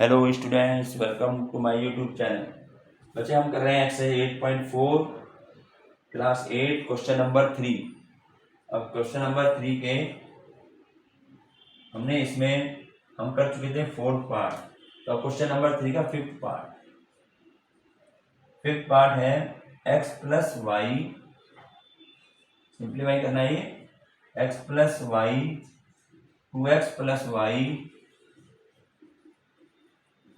Hello students, welcome to my YouTube channel. बच्चे हम कर रहे हैं एक्सरसाइज 8.4 क्लास 8 क्वेश्चन नंबर 3। अब क्वेश्चन नंबर 3 के हमने इसमें हम कर चुके थे फोर्थ पार्ट। तो अब क्वेश्चन नंबर 3 का फिफ्थ पार्ट है एक्स प्लस वाई। सिंप्लीफाई करना है ये x plus y 2x plus y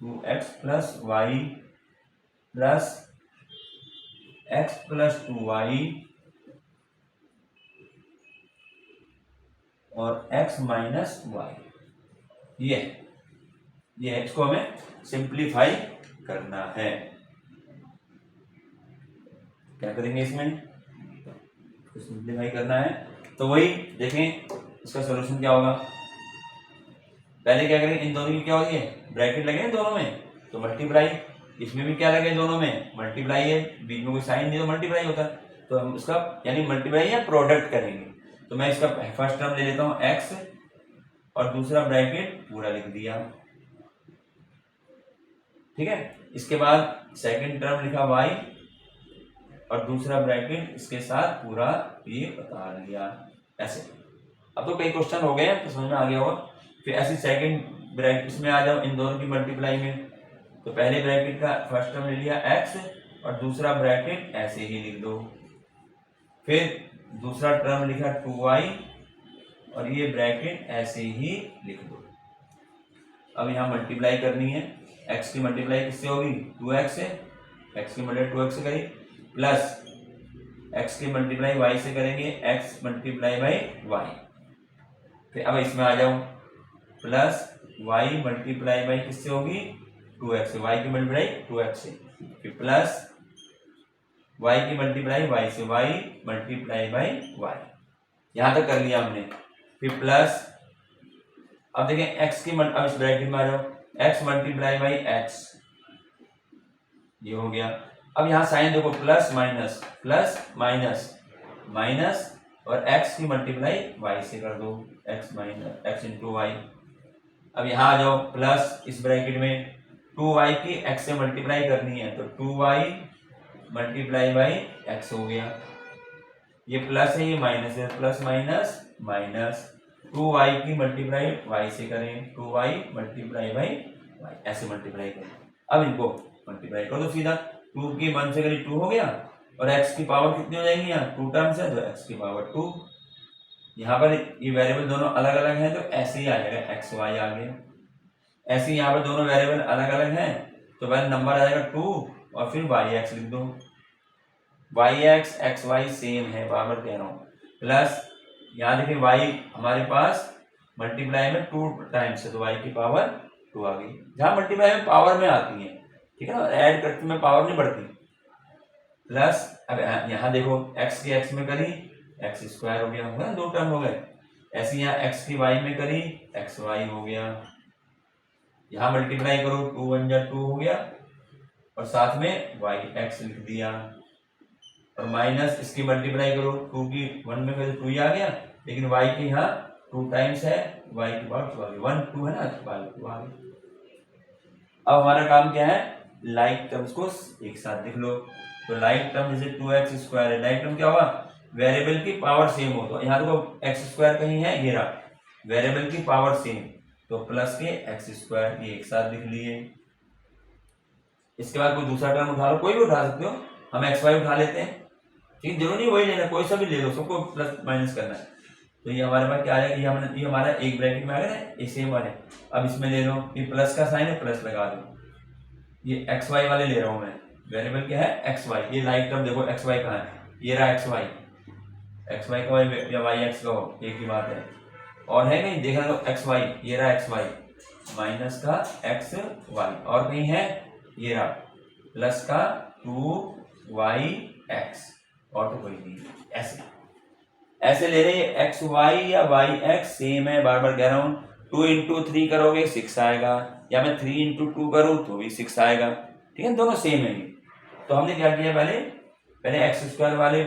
2x plus y plus x plus 2y और x माइनस वाई। ये x को हमें सिंप्लीफाई करना है। क्या करेंगे इसमें? तो सिंप्लीफाई करना है तो वही देखें इसका सॉल्यूशन क्या होगा। पहले क्या करेंगे, इन दोनों की क्या होगी, ब्रैकेट लगे हैं दोनों में तो मल्टीप्लाई। इसमें भी क्या लगे दोनों में, मल्टीप्लाई है, बीच में कोई साइन नहीं तो मल्टीप्लाई होता है। तो हम इसका यानी मल्टीप्लाई या प्रोडक्ट करेंगे। तो मैं इसका फर्स्ट टर्म ले लेता हूँ x और दूसरा ब्रैकेट पूरा लिख दिया, ठीक है। इसके बाद सेकंड टर्म लिखा y और दूसरा ब्रैकेट इसके साथ पूरा ये बता दिया ऐसे। अब तो कई क्वेश्चन हो गए हैं तो समझ में आ गया होगा। फिर ऐसे सेकंड ब्रैकेट इसमें आ जाओ, इन दोनों की मल्टीप्लाई में। तो पहले ब्रैकेट का फर्स्ट टर्म ले लिया x और दूसरा ब्रैकेट ऐसे ही लिख दो। फिर दूसरा टर्म लिखा 2y और ये ब्रैकेट ऐसे ही लिख दो। अब यहाँ मल्टीप्लाई करनी है, x की मल्टीप्लाई किससे होगी, 2x से। x की मल्टीप्लाई 2x से करी प्लस x की मल्टीप्लाई y से करेंगे, x मल्टीप्लाई बाई y। फिर अब इसमें आ जाओ प्लस y मल्टीप्लाई बाई किससे होगी, 2x से। y की मल्टीप्लाई 2x से, फिर प्लस y की मल्टीप्लाई y से, y मल्टीप्लाई बाई y। यहां तक कर लिया हमने। फिर प्लस अब देखें x की अब इस ब्रैकेट में आ जाओ, x मल्टीप्लाई बाई x, ये हो गया। अब यहाँ साइन देखो, प्लस माइनस माइनस और x की मल्टीप्लाई y से कर दो, x minus x into y. अब यहाँ आ जाओ प्लस इस ब्रैकेट में 2y की x से मल्टीप्लाई करनी है तो 2y मल्टीप्लाई बाई x हो गया। ये प्लस है, ये माइनस है, प्लस माइनस माइनस 2y की मल्टीप्लाई y से करें, 2y मल्टीप्लाई बाई y, ऐसे मल्टीप्लाई करें। अब इनको मल्टीप्लाई कर दो सीधा, 2 की 1 से करीब 2 हो गया और x की पावर कितनी हो जाएगी, यहाँ 2 टर्म्स है तो x की पावर 2। यहाँ पर ये वेरिएबल दोनों अलग अलग हैं तो ऐसे ही आ जाएगा, x y आ गया। ऐसे ही यहाँ पर दोनों वेरिएबल अलग अलग हैं तो वह नंबर आ जाएगा 2 और फिर y(x) लिख दो। y(x) xy सेम है, बार कह रहा हूँ। प्लस यहाँ देखिए y हमारे पास मल्टीप्लाई में 2 टाइम्स है तो y की पावर 2 आ गई। जहाँ मल्टीप्लाई में पावर में आती है, ठीक है ना, ऐड करते में पावर नहीं बढ़ती। प्लस अब यहाँ देखो x की x में करी x स्क्वायर हो गया, होगा ना, 2 टर्म हो गए। ऐसे यहाँ x की y में करी xy हो गया। यहाँ मल्टीप्लाई करो, 2 1 जा 2 हो गया और साथ में y(x) लिख दिया और माइनस इसकी मल्टीप्लाई करो, 2 की 1 में करो 2 ही आ गया, लेकिन y की यहाँ 2 टाइम्स है, y की पावर 2 आ गई, 1 2 है ना, 2 आ गई। अब हमारा काम क्या है, लाइक टर्म्स को एक साथ लिख लो। तो लाइक टर्म जैसे 2x स्क्वायर है, लाइक टर्म क्या होगा, वेरिएबल की पावर सेम हो। तो यहाँ देखो x स्क्वायर कहीं है, ये रहा, वेरिएबल की पावर सेम तो प्लस के x स्क्वायर, ये एक साथ लिख लिए। इसके बाद कोई दूसरा टर्म उठा लो, कोई भी उठा सकते हो, हम xy उठा लेते हैं, ठीक, जरूरी नहीं वही लेना, कोई सा भी ले लो, सबको प्लस माइनस करना है। तो ये हमारे पास क्या आ जाएगा, ये हमारा एक ब्रैकेट में आ गया ना, ये सेम वाले। अब इसमें ले लो, ये प्लस का साइन है, प्लस लगा दो। ये xy वाले ले रहा हूं मैं, वेरिएबल क्या है xy। ये लाइक टर्म देखो xy कहाँ है, ये रहा xy का या y(x) का हो, एक ही बात है। और है कहीं देखा लो xy, ये रहा xy माइनस का xy, और कहीं है, ये रहा प्लस का 2y(x), और तो कोई नहीं। ऐसे ले रहे हैं, xy या y(x) सेम है, बार बार कह रहा हूँ। 2 इंटू 3 करोगे 6 आएगा, या मैं 3 इंटू 2 करूँ तो भी 6 आएगा, ठीक है, दोनों सेम है। तो हमने क्या किया, पहले x स्क्वायर वाले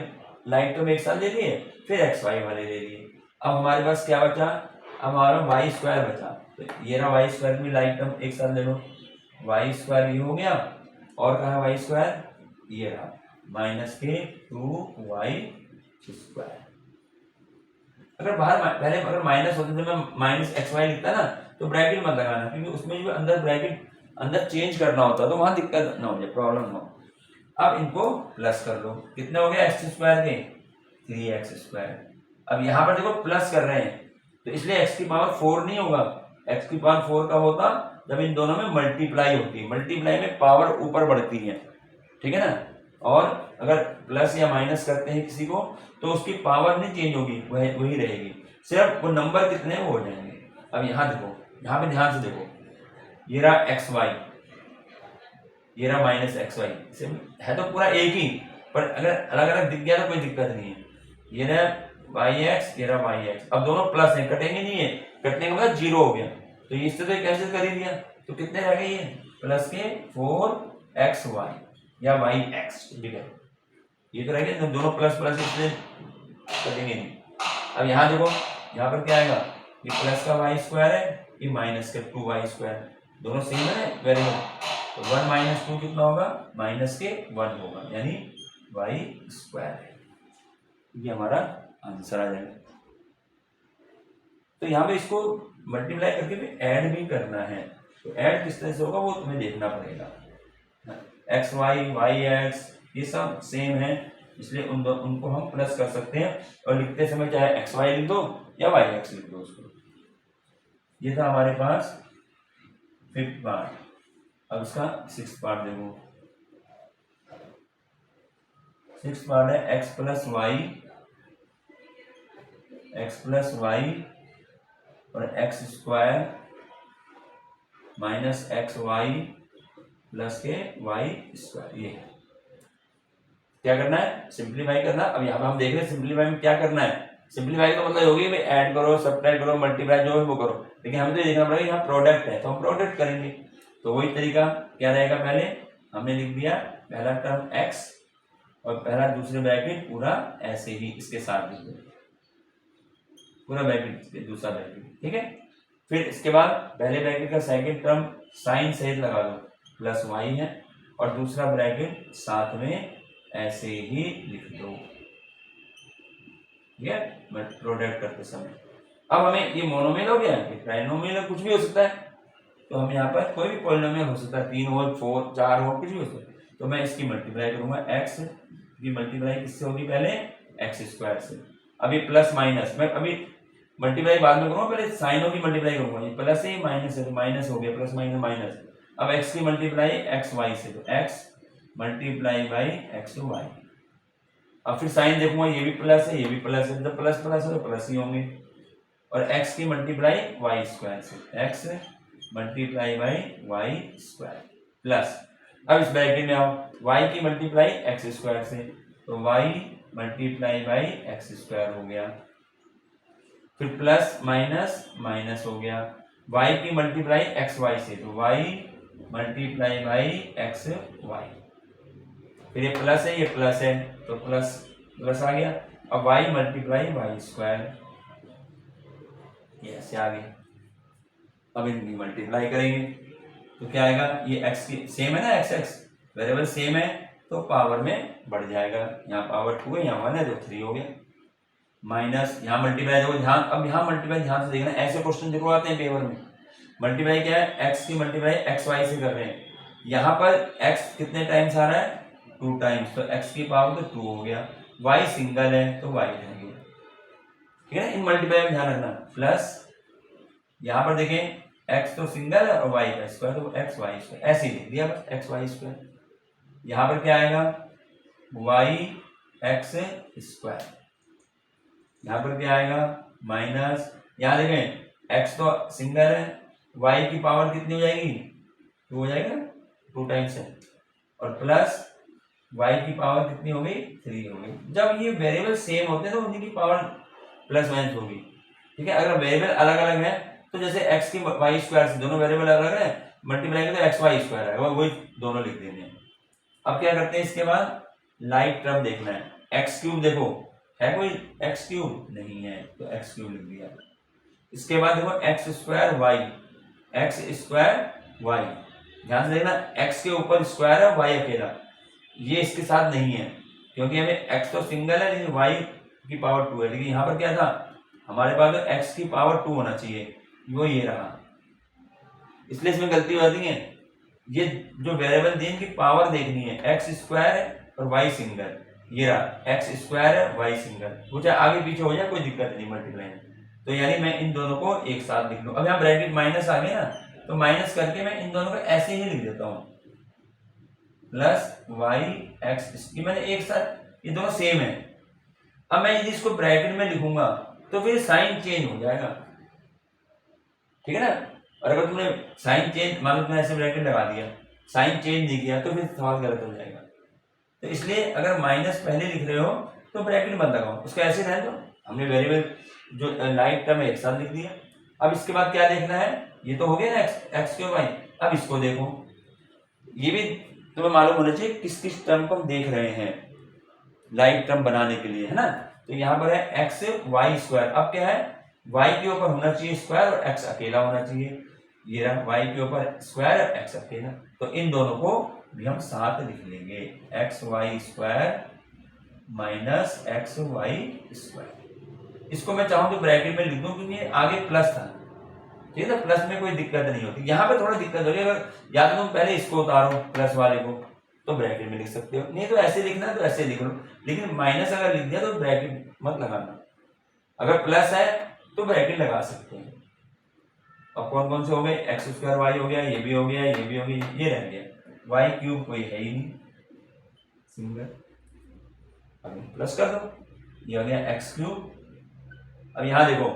लाइक तो एक साथ ले लिए, फिर xy वाले ले लिए। अब हमारे पास क्या बचा, अब हमारा y स्क्वायर बचा, तो ये रहा y स्क्वायर में लाइक टर्म एक साथ ले लो, वाई स्क्वायर ये हो गया, और कहा वाई स्क्वायर ये रहा माइनस के 2y स्क्वायर। अगर बाहर पहले अगर माइनस होते तो मैं माइनस एक्स वाई लिखता ना, तो ब्रैकेट मत लगाना, क्योंकि उसमें जो अंदर ब्रैकेट अंदर चेंज करना होता तो वहां दिक्कत ना हो जाए, प्रॉब्लम ना हो। अब इनको प्लस कर लो, कितने हो गया एक्स स्क्वायर के 3x स्क्वायर। अब यहाँ पर देखो प्लस कर रहे हैं तो इसलिए x की पावर 4 नहीं होगा, x की पावर 4 कब होता जब इन दोनों में मल्टीप्लाई होती है, मल्टीप्लाई में पावर ऊपर बढ़ती है, ठीक है ना। और अगर प्लस या माइनस करते हैं किसी को तो उसकी पावर नहीं चेंज होगी, वही रहेगी, सिर्फ वो नंबर कितने वो हो जाएंगे। अब यहाँ देखो, यहाँ पे ध्यान से देखो, ये रहा एक्स वाई, ये रहा माइनस एक्स वाई, है तो पूरा एक ही, पर अगर अलग अलग दिख गया तो कोई दिक्कत नहीं है। ये रहा वाई एक्स, ये रहा वाई एक्स, अब दोनों प्लस है, कटेंगे नहीं है, कटने का मतलब जीरो हो गया, तो इससे तो कैंसिल कर ही दिया, तो कितने रह गए ये प्लस के 4x वाई या वाई एक्स, ठीक है, ये तो रह गया, दोनों प्लस प्लस इसलिए कटेंगे नहीं। अब यहाँ देखो, यहाँ पर क्या आएगा, ये प्लस का वाई स्क्वायर है, ये माइनस का 2y स्क्वायर, दोनों सेम है वेरिएबल, तो 1 माइनस 2 कितना होगा, माइनस के 1 होगा, यानी वाई स्क्वायर है, ये हमारा आंसर आ जाएगा। तो यहाँ पे इसको मल्टीप्लाई करके भी ऐड भी करना है, तो ऐड किस तरह से होगा वो तुम्हें देखना पड़ेगा। एक्स वाई वाई एक्स ये सब सेम है, इसलिए उनको हम प्लस कर सकते हैं, और लिखते समय चाहे एक्स वाई लिख दो या वाई एक्स लिख दो उसको। ये था हमारे पास 5th पार्ट। अब इसका 6th पार्ट देखो, 6th पार्ट है x प्लस वाई और x square minus x y plus के वाई स्क्वायर। ये क्या करना है, सिंप्लीफाई करना। अब यहाँ पे हम देख रहे हैं सिंप्लीफाई में क्या करना है, सिंप्लीफाई का मतलब होगी भाई ऐड करो, सब्ट्रैक्ट करो, मल्टीप्लाई जो है वो करो, लेकिन हमें तो ये देखना पड़ेगा यहाँ प्रोडक्ट है तो हम प्रोडक्ट करेंगे। तो वही तरीका क्या रहेगा, पहले हमने लिख दिया पहला टर्म x और पहला दूसरे ब्रैकेट पूरा ऐसे ही इसके साथ लिख दो, पूरा ब्रैकेट दूसरा ब्रैकेट, ठीक है। फिर इसके बाद पहले ब्रैकेट का सेकंड टर्म साइन सहित लगा दो, प्लस वाई है, और दूसरा ब्रैकेट साथ में ऐसे ही लिख दो, ठीक है, प्रोडक्ट करते समय। अब हमें ये मोनोमियल हो गया, ये ट्राइनोमियल कुछ भी हो सकता है, तो हम यहाँ पर कोई भी पॉलिनोमियल हो सकता है, 3 हो 4 हो कुछ भी हो सकता है, तो मैं इसकी मल्टीप्लाई करूंगा x की मल्टीप्लाई किससे होगी, पहले एक्स स्क्वायर से। अभी प्लस माइनस मैं अभी मल्टीप्लाई बाद में करूंगा, पहले साइनों की मल्टीप्लाई करूंगा, ये प्लस है माइनस है तो माइनस हो गया, प्लस माइनस माइनस। अब x की मल्टीप्लाई एक्स वाई से, तो x multiply by x y. अब फिर साइन देखूंगा, ये भी प्लस है ये भी प्लस है, जब प्लस प्लस है तो प्लस ही होंगे। और x की मल्टीप्लाई वाई स्क्वायर से, x multiply by y square plus, अब इस ब्रैकेट में आओ, y की मल्टीप्लाई एक्स स्क्वायर से, तो y multiply by x square हो गया, फिर प्लस माइनस माइनस हो गया, y की मल्टीप्लाई एक्स वाई से, तो y multiply by x y, फिर ये प्लस है ये प्लस है तो प्लस प्लस आ गया। अब y मल्टीप्लाई वाई स्क्वायर, ये ऐसे आ गया। अब इनकी मल्टीप्लाई करेंगे तो क्या आएगा, ये x की सेम है ना, एक्स एक्स वेरिएबल सेम है तो पावर में बढ़ जाएगा, यहाँ पावर 2 है यहाँ 1 है तो 3 हो गया, माइनस यहाँ मल्टीप्लाई देखो ध्यान, अब यहाँ मल्टीप्लाई ध्यान से देखना, ऐसे क्वेश्चन जरूर आते हैं पेपर में। मल्टीप्लाई क्या है, x की मल्टीप्लाई एक्स वाई से कर रहे हैं, यहाँ पर x कितने टाइम्स आ रहा है 2 टाइम्स, तो x की पावर तो 2 हो गया, y सिंगल है तो y रहेंगे, ठीक है। इन मल्टीप्लाई में ध्यान रखना, प्लस यहाँ पर देखें x तो सिंगल है और y का स्क्वायर तो एक्स वाई स्क्वायर, ऐसे ही लिख दिया बस एक्स वाई स्क्वायर। यहाँ पर क्या आएगा y एक्स स्क्वायर, यहाँ पर क्या आएगा माइनस, यहाँ देखें x तो सिंगल है, y की पावर कितनी हो जाएगी 2 हो जाएगा, 2 टाइम्स है, और प्लस y की पावर कितनी हो गई 3 हो गई। जब ये वेरिएबल सेम होते हैं तो उनकी पावर प्लस माइनस होगी, ठीक है। अगर वेरिएबल अलग अलग है तो जैसे x की वाई स्क्वायर से, दोनों वेरिएबल अलग अलग है, मल्टीप्लाई करें तो एक्स वाई स्क्वायर है, वही दोनों लिख देंगे। अब क्या करते हैं, इसके बाद लाइक टर्म देखना है, एक्स क्यूब देखो है कोई एक्स क्यूब नहीं है तो एक्स क्यूब लिख दिया। इसके बाद देखो x square y, x square y, ध्यान से देखना, x के ऊपर स्क्वायर है, y अकेला, ये इसके साथ नहीं है क्योंकि हमें x तो सिंगल है लेकिन y की पावर 2 है, लेकिन यहाँ पर क्या था, हमारे पास तो x की पावर 2 होना चाहिए, वो ये रहा, इसलिए इसमें गलती हो जाती है। ये जो वेरिएबल दी इनकी पावर देखनी है, एक्स स्क्वायर है और वाई सिंगल, ये रहा एक्स स्क्वायर है वाई सिंगल, वो चाहे आगे पीछे हो जाए कोई दिक्कत नहीं मल्टीप्लाई में। तो यानी मैं इन दोनों को एक साथ लिख लूं। अब यहाँ ब्रैकेट माइनस आ गया ना, तो माइनस करके मैं इन दोनों को ऐसे ही लिख देता हूँ, प्लस वाई एक्स, ये मैंने एक साथ, ये दोनों सेम है। अब मैं यदि इसको ब्रैकेट में लिखूंगा तो फिर साइन चेंज हो जाएगा, ठीक है ना। और अगर तुमने साइन चेंज, मान लो तुमने ऐसे ब्रैकेट लगा दिया, साइन चेंज नहीं किया, तो फिर सवाल गलत हो जाएगा। तो इसलिए अगर माइनस पहले लिख रहे हो तो ब्रैकेट मत लगाओ, उसको ऐसे रहने दो। हमने वेरिएबल जो लाइक टर्म एक साथ लिख दिया। अब इसके बाद क्या देखना है, ये तो हो गया ना एक्स क्यों वाई। अब इसको देखो, ये भी तुम्हें मालूम होना चाहिए किस किस टर्म को हम देख रहे हैं लाइक टर्म बनाने के लिए, है ना। तो यहाँ पर है एक्स वाई स्क्वायर, अब क्या है, y के ऊपर होना चाहिए स्क्वायर और x अकेला होना चाहिए, ये रहा y के ऊपर स्क्वायर और x अकेला। तो इन दोनों को भी हम साथ लिख लेंगे, x y square minus x y square. इसको मैं चाहूँ तो ब्रैकेट में लिख दूं क्योंकि आगे प्लस था, ठीक है ना, प्लस में कोई दिक्कत नहीं होती। यहाँ पे थोड़ा दिक्कत हो रही है, अगर या तो तुम पहले इसको उतारो प्लस वाले को तो ब्रैकेट में लिख सकते हो, नहीं तो ऐसे लिखना है तो ऐसे लिख लो, लेकिन माइनस अगर लिख दिया तो ब्रैकेट मत लगाना। अगर प्लस है तो ब्रैकेट लगा सकते हैं। अब कौन कौन से हो गए, एक्स स्क्वायर वाई हो गया, ये भी हो गया, ये भी हो गया, ये रह गया, वाई क्यूब कोई है ही नहीं सिंगल, अब प्लस कर दो, ये हो गया एक्स क्यूब। अब यहाँ देखो,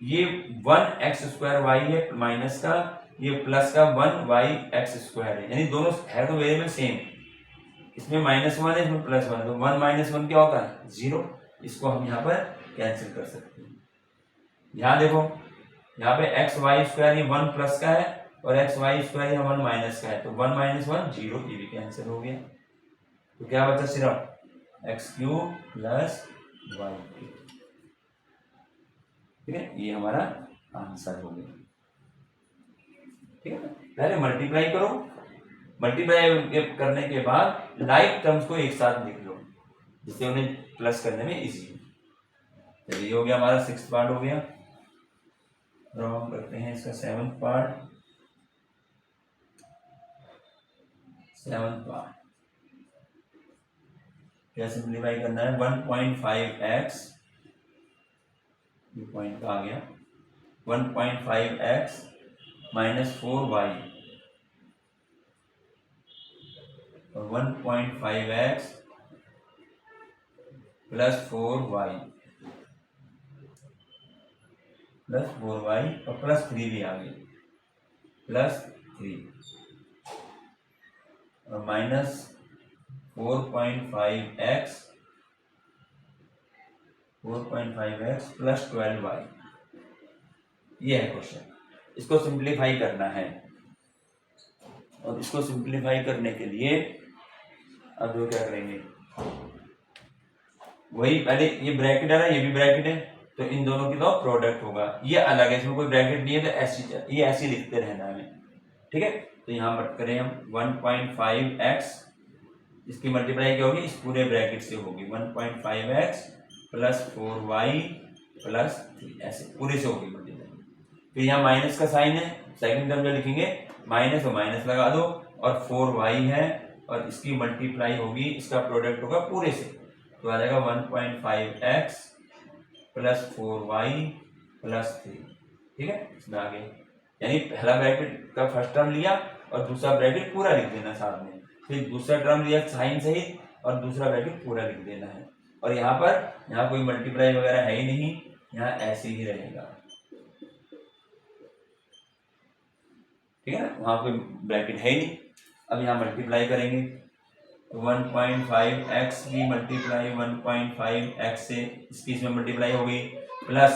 ये 1 एक्स स्क्वायर वाई है माइनस का, ये प्लस का 1 वाई एक्स स्क्वायर है, यानी दोनों है तो वेरिएबल सेम, इसमें -1 है, इसमें +1 है, तो 1 - 1 क्या होता है 0, इसको हम यहाँ पर कैंसिल कर सकते हैं। यहाँ देखो, यहाँ पे एक्स वाई स्क्वायर ये 1 प्लस का है और एक्स वाई स्क्वायर ये 1 माइनस का है, तो 1 - 1 0, ये भी कैंसिल हो गया। तो क्या बचा सिर्फ x cube plus y cube, ठीक है, ये हमारा आंसर हो गया, ठीक है ना। पहले मल्टीप्लाई करो, मल्टीप्लाई करने के बाद लाइक टर्म्स को एक साथ लिख लो जिससे उन्हें प्लस करने में इजी हो। चलिए ये हो गया हमारा 6th पार्ट हो गया। अब हम करते हैं इसका 7th पार्ट। 7th पार्ट क्या सिंप्लीफाई करना है, 1.5x, ये पॉइंट आ गया, 1.5x माइनस 4y और 1.5x प्लस 4y और प्लस 3 भी आ गई, प्लस 3 और माइनस 4.5x प्लस 12y, ये है क्वेश्चन। इसको सिंप्लीफाई करना है और इसको सिंप्लीफाई करने के लिए अब जो क्या करेंगे, वही पहले ये ब्रैकेट है ना, ये भी ब्रैकेट है, तो इन दोनों की तो प्रोडक्ट होगा, ये अलग है, इसमें कोई ब्रैकेट नहीं है, तो ऐसी ये ऐसे लिखते रहना हमें, ठीक है। तो यहाँ पर करें हम 1.5x, इसकी मल्टीप्लाई क्या होगी, इस पूरे ब्रैकेट से होगी, 1.5x प्लस 4y प्लस 3, ऐसे पूरे से होगी मल्टीप्लाई। फिर यहाँ माइनस का साइन है, सेकंड टर्म में लिखेंगे माइनस और माइनस लगा दो, और 4y है और इसकी मल्टीप्लाई होगी, इसका प्रोडक्ट होगा पूरे से, तो आ जाएगा 1.5x प्लस 4y प्लस 3, ठीक है, इसमें आ गया। यानी पहला ब्रैकेट का फर्स्ट टर्म लिया और दूसरा ब्रैकेट पूरा लिख देना साथ में, फिर दूसरा टर्म लिया साइन सहित और दूसरा ब्रैकेट पूरा लिख देना है। और यहाँ कोई मल्टीप्लाई वगैरह है ही नहीं, यहाँ ऐसे ही रहेगा, ठीक है ना, वहां कोई ब्रैकेट है ही नहीं। अब यहाँ मल्टीप्लाई करेंगे, 1.5x की मल्टीप्लाई 1.5x से इसकी इसमें मल्टीप्लाई हो गई, plus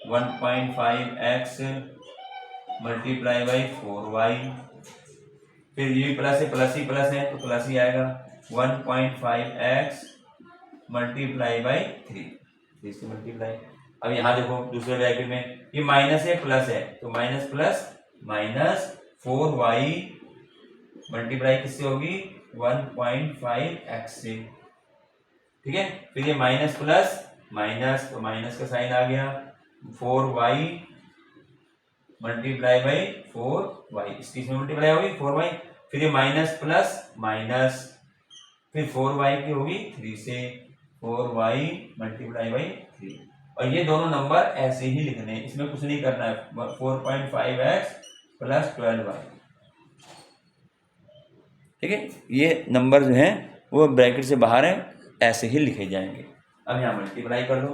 1.5x multiply by 4y, फिर ये प्लस है, प्लस ही प्लस है तो प्लस ही आएगा, 1.5x मल्टीप्लाई बाई 3, इससे मल्टीप्लाई। अब यहाँ देखो दूसरे ब्रैकेट में ये माइनस है प्लस है, तो minus plus minus 4y multiply किससे होगी 1.5x से, ठीक है। फिर ये माइनस प्लस माइनस, तो माइनस का साइन आ गया, 4y मल्टीप्लाई बाई 4y, इसकी इसमें मल्टीप्लाई होगी 4y, फिर ये माइनस प्लस माइनस, फिर 4y की होगी 3 से, 4y मल्टीप्लाई बाई 3, और ये दोनों नंबर ऐसे ही लिखने हैं, इसमें कुछ नहीं करना है। 4.5x प्लस 12y, ठीक है। ये नंबर जो है वो ब्रैकेट से बाहर है, ऐसे ही लिखे जाएंगे। अब यहाँ मल्टीप्लाई कर दो,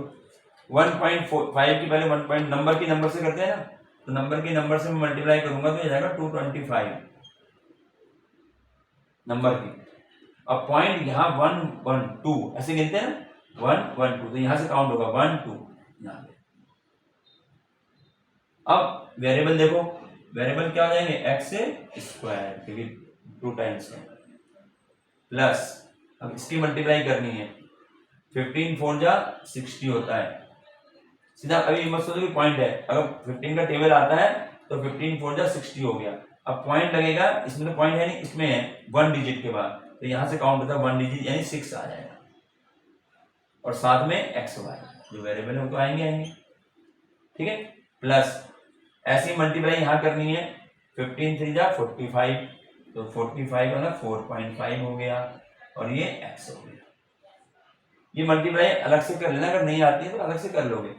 1.5 की पहले 1 नंबर की नंबर से करते हैं ना, तो नंबर की नंबर से मैं मल्टीप्लाई करूंगा तो ये जाएगा 225 नंबर की। अब पॉइंट यहाँ 1 1 2 ऐसे गिनते हैं ना, 1 1 2, तो यहाँ से काउंट होगा 1 2 यहाँ पे। अब वेरिएबल देखो, वेरिएबल क्या हो जाएंगे एक्स स्क्वायर, क्योंकि 2 टाइम्स है, प्लस अब इसकी मल्टीप्लाई करनी है, 15 4 जा 60 होता है सीधा। अभी मत सोचो कि पॉइंट है, अगर 15 का टेबल आता है तो 15 4 जा 60 हो गया। अब पॉइंट लगेगा, इसमें तो पॉइंट है नहीं, इसमें है 1 डिजिट के बाद, तो यहां से काउंट होता है 1 डिजिट यानी 6 आ जाएगा, और साथ में एक्स वाई जो वेरिएबल है वो तो आएंगे आएंगे, ठीक है। प्लस ऐसी मल्टीप्लाई यहाँ करनी है, 15 3 जा 45, तो 45 का ना 4.5 हो गया, और ये एक्स हो गया। ये मल्टीप्लाई अलग से कर लेना, अगर नहीं आती है तो अलग से कर लोगे।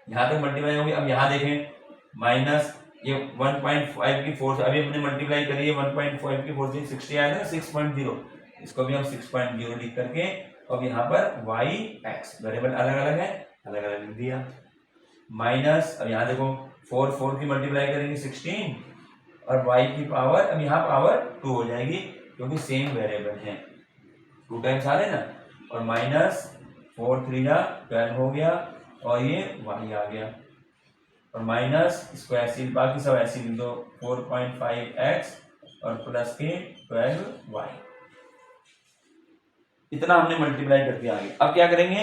यहाँ तक मल्टीप्लाई होगी। अब यहाँ देखें माइनस ये 1.5 की 4 से अभी हमने मल्टीप्लाई करी है, 1.5 की 4 से 60 आया था 6.0, इसको भी हम 6.0 लिख करके, अब यहाँ पर y x वेरिएबल अलग अलग है, अलग अलग लिख दिया। माइनस अब यहाँ देखो 4 की मल्टीप्लाई करेंगे 16, और y की पावर अब यहाँ पावर 2 हो जाएगी, क्योंकि सेम वेरिएबल है, 2 टाइम्स आ रहे ना, और माइनस 4 3 जा 12 हो गया, और ये y आ गया, और माइनस इसको ऐसे बाकी सब ऐसे लिख दो, 4.5x और प्लस के 12y। इतना हमने मल्टीप्लाई करके आ गए। अब क्या करेंगे,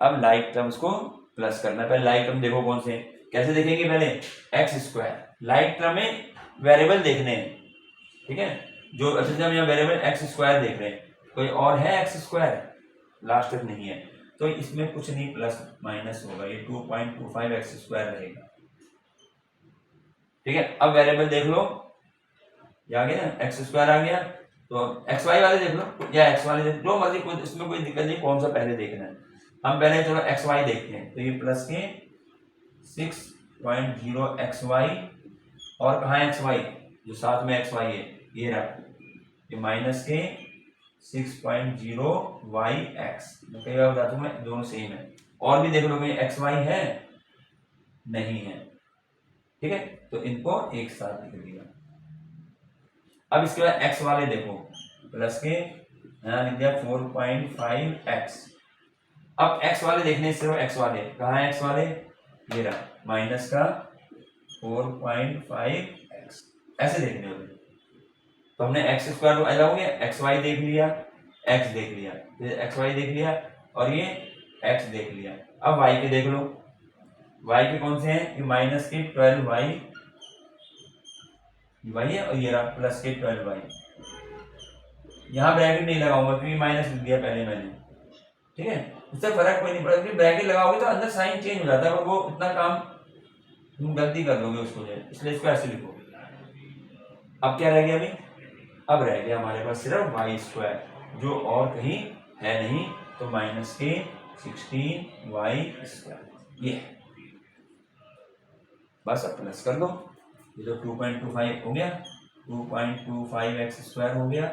अब लाइक टर्म्स को प्लस करना है। पहले लाइक टर्म देखो कौन से, कैसे देखेंगे, पहले एक्स स्क्वायर, लाइक टर्म में वेरिएबल देखने हैं, ठीक है। जो अच्छा हम यहाँ वेरिएबल एक्स स्क्वायर देख रहे हैं, कोई और है एक्स स्क्वायर, लास्ट तक नहीं है, तो इसमें कुछ नहीं प्लस माइनस होगा, ये 2.25 एक्स स्क्वायर रहेगा, ठीक है। अब वेरिएबल देख लो, ये आ गया ना, एक्स स्क्वायर आ गया, तो एक्स वाई वाले देख लो या एक्स वाले देख लो, मर्जी, कोई इसमें कोई दिक्कत नहीं, कौन सा पहले देखना है। हम पहले चलो एक्स वाई देखते हैं, तो ये प्लस के 6.0 एक्स वाई, और कहाँ एक्स वाई, जो साथ में एक्स वाई है ये रहा, ये माइनस के 6.0 वाई एक्स, मैं कई बार बताता हूँ मैं, दोनों सेम है। और भी देख लो कहीं एक्स वाई है, नहीं है, ठीक है, तो इनको एक साथ लिख दिया। अब इसके बाद एक्स वाले देखो, प्लस के यहाँ लिख दिया 4.5x। अब एक्स वाले देखने सिर्फ एक्स वाले, कहाँ है एक्स वाले, ये रहा, माइनस का 4.5x, ऐसे देखने होंगे। तो हमने एक्स स्क्वायर तो अलग हो गया, एक्स वाई देख लिया, एक्स देख लिया, एक्स वाई देख लिया, और ये एक्स देख लिया। अब वाई के देख लो, वाई के कौन से हैं, ये माइनस के 12y है, और ये रहा प्लस के 12y। यहाँ ब्रैकेट नहीं लगाऊंगा क्योंकि माइनस लिख दिया पहले मैंने, ठीक है, उससे फर्क कोई नहीं पड़ता, क्योंकि ब्रैकेट लगाओगे तो अंदर साइन चेंज हो जाता है, और वो इतना काम तुम गलती कर दोगे उसको, इसलिए इसको ऐसे लिखो। अब क्या रह गया अभी, अब रह गया हमारे पास सिर्फ वाई स्क्वायर, जो और कहीं है नहीं, तो माइनस के 16y स्क्वायर, ये बस। अब प्लस कर दो, ये तो 2.25 हो गया, 2.25 एक्स स्क्वायर हो गया।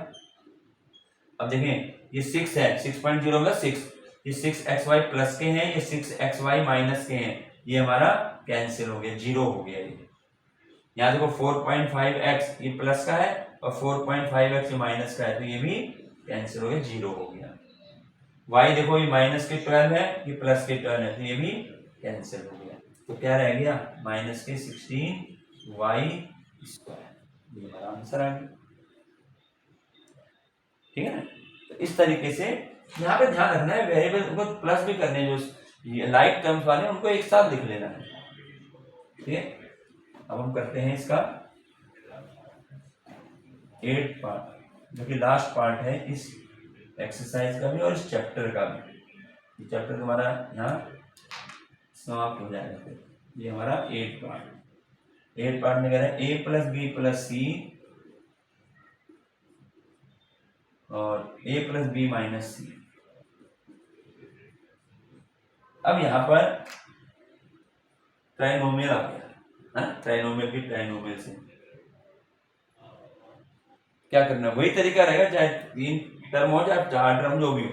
अब देखें ये 6 है, 6.0 मतलब 6, ये 6xy प्लस के हैं, ये 6xy माइनस के हैं, ये हमारा कैंसिल हो गया, 0 हो गया। ये यहाँ देखो 4.5x ये प्लस का है, और 4.5x ये माइनस का है, तो ये भी कैंसिल हो गया, 0 हो गया। y देखो ये माइनस के 12 है, ये प्लस के 12 है, तो ये भी कैंसिल हो गया। तो क्या रह गया, माइनस के 16y स्क्वायर, ये हमारा आंसर आ गया, ठीक है ना। तो इस तरीके से यहाँ पे ध्यान रखना है, वेरिएबल को प्लस भी करने, जो लाइक टर्म्स वाले उनको एक साथ लिख लेना है, ठीक है। अब हम करते हैं इसका 8 पार्ट, जो कि लास्ट पार्ट है इस एक्सरसाइज का भी और इस चैप्टर का भी। ये चैप्टर तुम्हारा यहाँ समाप्त हो जाएगा। फिर ये हमारा 8 पार्ट में कह रहे हैं ए प्लस बी प्लस सी और ए प्लस बी माइनस सी। अब यहाँ पर ट्राइनोमियल आ गया, ट्राइनोमियल की ट्राइनोमियल से क्या करना, वही तरीका रहेगा, चाहे 3 टर्म हो चाहे 4 टर्म जो भी हो।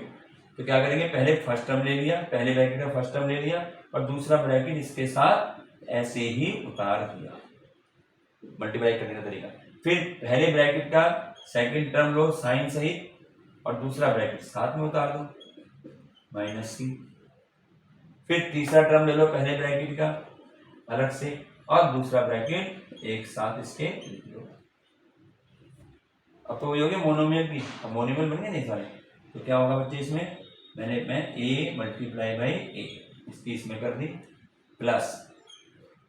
तो क्या करेंगे, पहले फर्स्ट टर्म ले लिया, पहले ब्रैकेट का फर्स्ट टर्म ले लिया और दूसरा ब्रैकेट इसके साथ ऐसे ही उतार दिया, मल्टीप्लाई करने का तरीका। फिर पहले ब्रैकेट का सेकंड टर्म लो साइन सहित और दूसरा ब्रैकेट साथ में उतार दो माइनस सी। फिर तीसरा टर्म ले लो पहले ब्रैकेट का अलग से और दूसरा ब्रैकेट एक साथ इसके लिख लो। अब तो वही हो गया मोनोमियल की। अब मोनोमियल बन गए नहीं सारे, तो क्या होगा बच्चे इसमें, मैं a मल्टीप्लाई बाई ए इसकी इसमें कर दी प्लस,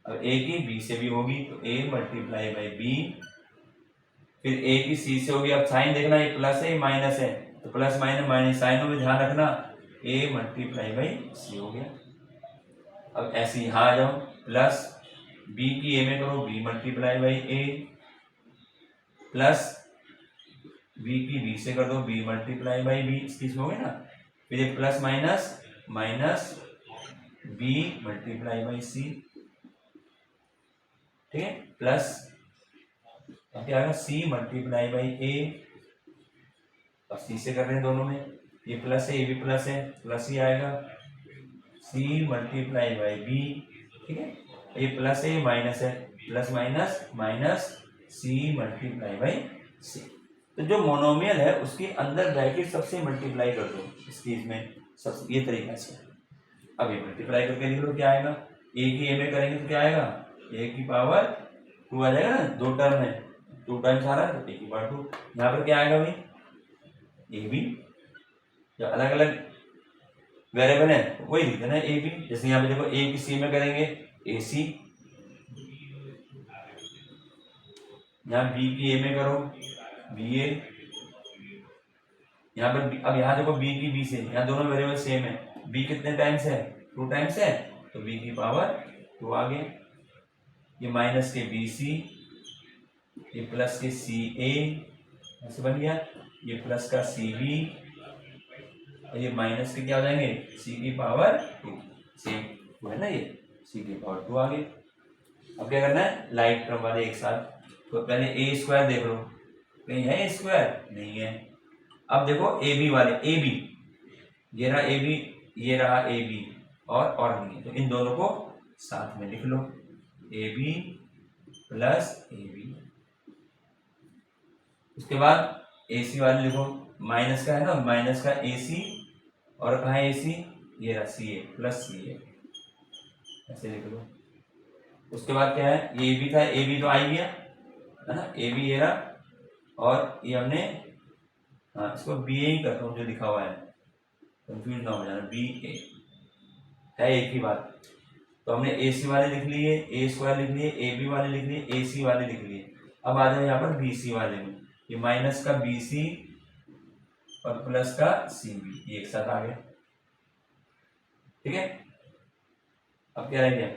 अब a की b से भी होगी तो a मल्टीप्लाई बाई b, फिर a की c से होगी। अब साइन देखना, ये प्लस है ये माइनस है, तो प्लस माइनस माइनस साइनों में ध्यान रखना, a मल्टीप्लाई बाई c हो गया। अब ऐसे यहाँ आ जाओ, प्लस b की a में करो b multiply by a plus b की b से कर दो b मल्टीप्लाई बाई b, इसकी हो गई ना। फिर ये plus minus minus b multiply by c, ठीक है, प्लस अब क्या आएगा c मल्टीप्लाई बाई a, अब c से कर रहे हैं दोनों में, ये प्लस है ये भी प्लस है, प्लस ही आएगा c मल्टीप्लाई बाई b, ठीक है, ये प्लस है ये माइनस है, plus minus minus c multiply by c। तो जो मोनोमियल है उसके अंदर ब्रैकेट सबसे मल्टीप्लाई कर दो इसकी, इसमें सब ये तरीका से। अब ये मल्टीप्लाई करके लिख लो क्या आएगा, a की a में करेंगे तो क्या आएगा, a की पावर 2 आ जाएगा ना, 2 टर्म है 2 टाइम्स आ रहा है तो a की पावर 2। यहाँ पर क्या आएगा भाई, a b, जब अलग अलग वेरिएबल है वही लिख देना a b। जैसे यहाँ पे देखो a की c में करेंगे a c, यहाँ b की a में करो बी ए, यहाँ पर अब यहाँ देखो b की b से, यहाँ दोनों वेरिएबल सेम है, b कितने टाइम्स है 2 टाइम्स है तो b की पावर 2 आ गए। ये माइनस के बी सी, ये प्लस के सी ए ऐसे बन गया, ये प्लस का सी बी और ये माइनस के क्या हो जाएंगे सी की पावर 2, सेम है ना, ये सी की पावर 2 आ गई। अब क्या करना है, लाइट टर्म वाले एक साथ, तो पहले ए स्क्वायर देख लो, कहीं है स्क्वायर नहीं है। अब देखो ए बी वाले, ए बी ये रहा ए बी, ये रहा ए बी और नहीं है, तो इन दोनों को साथ में लिख लो, A B plus A B. उसके बाद ए सी वाले लिखो, माइनस का है ना, माइनस का ए सी और कहाँ है ए सी, ये रहा सी ए प्लस सी ए, ऐसे लिख लो। उसके बाद क्या है, ये भी था, ए बी तो आ ही गया है ना, ए बी ये रहा और ये हमने, हाँ इसको बी ए ही करता हूँ जो लिखा हुआ है, कंफ्यूज ना हो जाना, बी ए है एक ही बात। तो हमने ए सी वाले लिख लिए, ए स्क्वायर लिख लिए, ए बी वाले लिख लिए, ए सी वाले लिख लिए। अब आ जाए यहाँ पर बी सी वाले में, ये माइनस का बी सी और प्लस का सी बी, ये एक साथ आ गया, ठीक है। अब क्या रह गया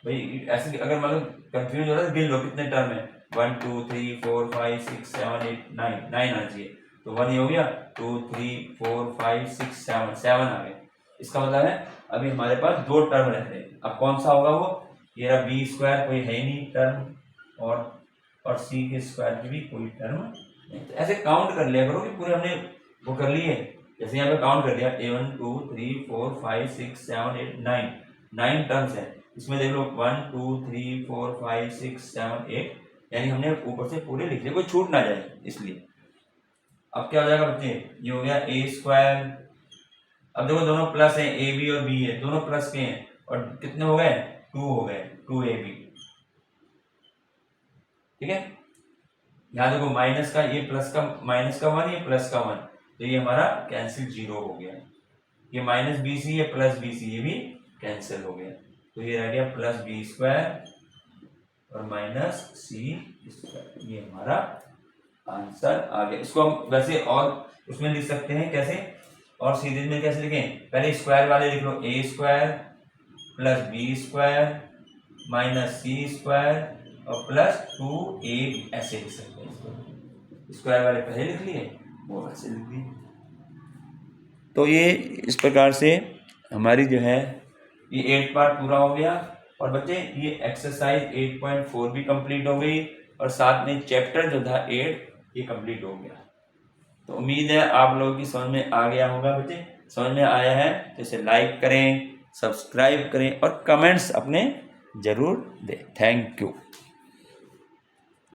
भाई, ऐसे अगर मतलब कंफ्यूज हो रहा है तो गिन लो कितने टर्म है, 1 2 3 4 5 6 7 8 9, 9 आना चाहिए, तो 1 हो गया, 2 3 4 5 6 7, 7 आ गए। इसका मतलब है अभी हमारे पास 2 टर्म रहते हैं। अब कौन सा होगा वो, ये रहा बी स्क्वायर, कोई है ही नहीं टर्म, और सी के स्क्वायर की भी कोई टर्म नहीं। तो ऐसे काउंट कर लिया करो कि पूरे हमने वो कर लिए, जैसे यहाँ पे काउंट कर लिया 1 2 3 4 5 6 7 8 9, 9 टर्म्स है। इसमें देख लो 1 2 3 4 5 6 7 8, यानी हमने ऊपर से पूरे लिख लिए, कोई छूट ना जाए इसलिए। अब क्या हो जाएगा बच्चे, ये हो गया ए स्क्वायर। अब देखो दोनों प्लस है, ए बी और बी है, दोनों प्लस के हैं और कितने हो गए 2 हो गए, 2 ए बी, ठीक है। यहाँ देखो माइनस का, ये प्लस का माइनस का 1, ये प्लस का 1, तो ये हमारा कैंसिल 0 हो गया। ये माइनस बी सी, ये प्लस बी सी, ये भी कैंसिल हो गया, तो ये रह गया प्लस बी स्क्वायर और माइनस सी स्क्वायर, ये हमारा आंसर आ गया। इसको हम वैसे और उसमें लिख सकते हैं कैसे, और सीरीज में कैसे लिखें, पहले स्क्वायर वाले लिख लो, A square plus B square minus C square और प्लस 2ab, ऐसे लिख सकते हैं इसको। स्क्वायर वाले पहले लिख लिए, वो ऐसे लिख दिए। तो ये इस प्रकार से हमारी जो है ये 8 पार्ट पूरा हो गया। और बच्चे ये एक्सरसाइज 8.4 भी कंप्लीट हो गई और साथ में चैप्टर जो था 8 ये कंप्लीट हो गया। तो उम्मीद है आप लोगों की समझ में आ गया होगा बच्चे। समझ में आया है तो इसे लाइक करें, सब्सक्राइब करें और कमेंट्स अपने ज़रूर दें। Thank you.